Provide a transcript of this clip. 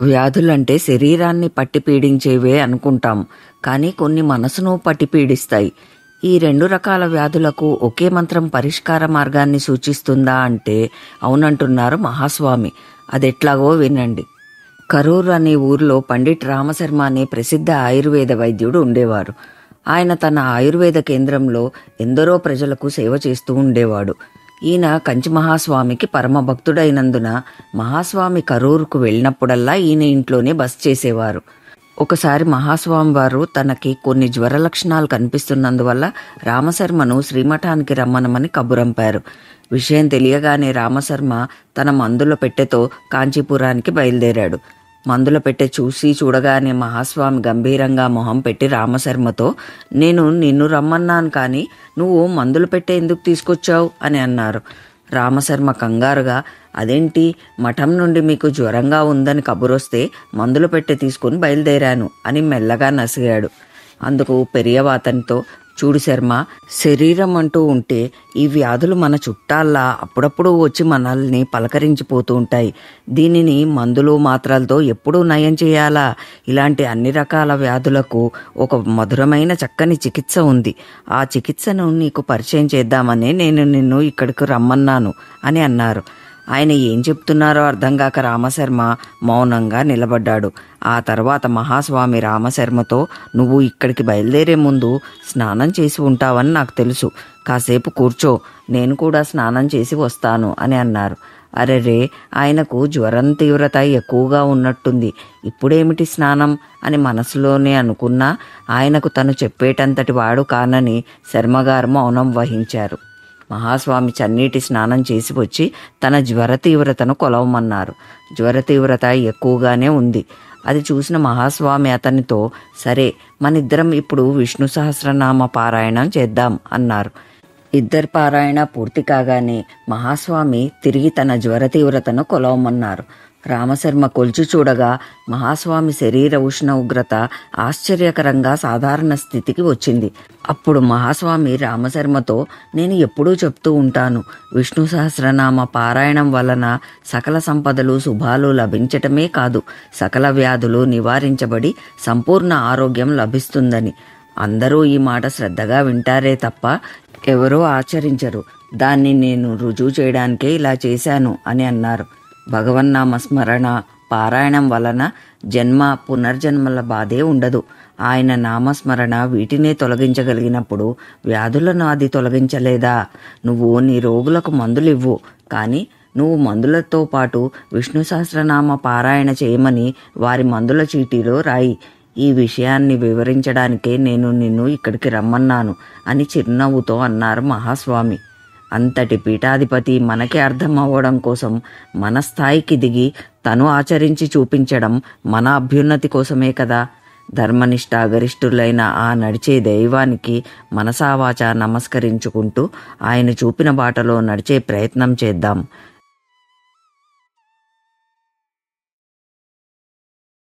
వ్యాధులంటే శరీరాన్ని పట్టి పీడించేవే అనుకుంటాం, కానీ కొన్ని మనసును పట్టి పీడిస్తాయి. ఈ 2 రకాల వ్యాధులకు ఒకే మంత్రం పరిష్కార మార్గాన్ని సూచిస్తుందా అంటే అవునంటున్నారు మహాస్వామి. అదెట్లాగో వినండి. కరూర్ అనే ఊరిలో పండిట్ రామశర్మ అనే ప్రసిద్ధ ఆయుర్వేద వైద్యుడు ఉండేవారు. ఆయన తన ఆయుర్వేద కేంద్రంలో ఎందరో ప్రజలకు సేవ చేస్తూ ఉండేవాడు. ఈయన కంచి మహాస్వామికి పరమ భక్తుడైనందున మహాస్వామి కరూరుకు వెళ్ళినప్పుడల్లా ఈయన ఇంట్లోనే బస చేసేవారు. ఒకసారి మహాస్వామి వారు తనకి కొన్ని జ్వర లక్షణాలు కనిపిస్తున్నందువల్ల రామశర్మను శ్రీమఠానికి రమ్మనమని కబురంపారు. విషయం తెలియగానే రామశర్మ తన మందుల పెట్టెతో కాంచీపురానికి బయలుదేరాడు. మందుల పెట్టె చూడగానే మహాస్వామి గంభీరంగా మొహం పెట్టి రామశర్మతో, నేను నిన్ను రమ్మన్నాను కానీ నువ్వు మందుల పెట్టె ఎందుకు తీసుకొచ్చావు అని అన్నారు. రామశర్మ కంగారుగా, అదేంటి, మఠం నుండి మీకు జ్వరంగా ఉందని కబురొస్తే మందుల పెట్టె తీసుకుని బయలుదేరాను అని మెల్లగా నసిగాడు. అందుకు పెరియవ అతనితో, చూడు శర్మ, శరీరం అంటూ ఉంటే ఈ వ్యాధులు మన చుట్టాల్లా అప్పుడప్పుడు వచ్చి మనల్ని పలకరించిపోతూ ఉంటాయి. దీనిని మందులు మాత్రలతో ఎప్పుడూ నయం చేయాలా? ఇలాంటి అన్ని రకాల వ్యాధులకు ఒక మధురమైన చక్కని చికిత్స ఉంది. ఆ చికిత్సను నీకు పరిచయం చేద్దామనే నేను నిన్ను ఇక్కడికి రమ్మన్నాను అని అన్నారు. ఆయన ఏం చెప్తున్నారో అర్థం కాక రామశర్మ మౌనంగా నిలబడ్డాడు. ఆ తర్వాత మహాస్వామి రామశర్మతో, నువ్వు ఇక్కడికి బయలుదేరే ముందు స్నానం చేసి ఉంటావని నాకు తెలుసు, కాసేపు కూర్చో, నేను కూడా స్నానం చేసి వస్తాను అని అన్నారు. అరెరే, ఆయనకు జ్వరం తీవ్రత ఎక్కువగా ఉన్నట్టుంది, ఇప్పుడేమిటి స్నానం అని మనసులోనే అనుకున్నా ఆయనకు తను చెప్పేటంతటి వాడు కానని శర్మగారు మౌనం వహించారు. మహాస్వామి చన్నీటి స్నానం చేసి వచ్చి తన జ్వర తీవ్రతను కొలవమన్నారు. జ్వర తీవ్రత ఎక్కువగానే ఉంది. అది చూసిన మహాస్వామి అతనితో, సరే, మనిద్దరం ఇప్పుడు విష్ణు సహస్రనామ పారాయణం చేద్దాం అన్నారు. ఇద్దరి పారాయణ పూర్తి కాగానే మహాస్వామి తిరిగి తన జ్వర తీవ్రతను కొలవమన్నారు. రామశర్మ కొల్చి చూడగా మహాస్వామి శరీర ఉష్ణ ఉగ్రత ఆశ్చర్యకరంగా సాధారణ స్థితికి వచ్చింది. అప్పుడు మహాస్వామి రామశర్మతో, నేను ఎప్పుడూ చెప్తూ ఉంటాను, విష్ణు సహస్రనామ పారాయణం వలన సకల సంపదలు శుభాలు లభించటమే కాదు, సకల వ్యాధులు నివారించబడి సంపూర్ణ ఆరోగ్యం లభిస్తుందని. అందరూ ఈ మాట శ్రద్ధగా వింటారే తప్ప ఎవరూ ఆచరించరు. దాన్ని నేను రుజువు చేయడానికే ఇలా చేశాను అని అన్నారు. భగవన్నామ స్మరణ పారాయణం వలన జన్మ పునర్జన్మల బాధే ఉండదు. ఆయన నామస్మరణ వీటినే తొలగించగలిగినప్పుడు వ్యాధులను అది తొలగించలేదా? నువ్వు నీ రోగులకు మందులు ఇవ్వు, కానీ నువ్వు మందులతో పాటు విష్ణు సహస్రనామ పారాయణ చేయమని వారి మందుల చీటీలో రాయి. ఈ విషయాన్ని వివరించడానికే నేను నిన్ను ఇక్కడికి రమ్మన్నాను అని చిరునవ్వుతో అన్నారు మహాస్వామి. అంతటి పీఠాధిపతి మనకి అర్థం అవ్వడం కోసం మన స్థాయికి దిగి తను ఆచరించి చూపించడం మన అభ్యున్నతి కోసమే కదా. ధర్మనిష్ట గరిష్ఠులైన ఆ నడిచే దైవానికి మనసావాచ నమస్కరించుకుంటూ ఆయన చూపిన బాటలో నడిచే ప్రయత్నం చేద్దాం.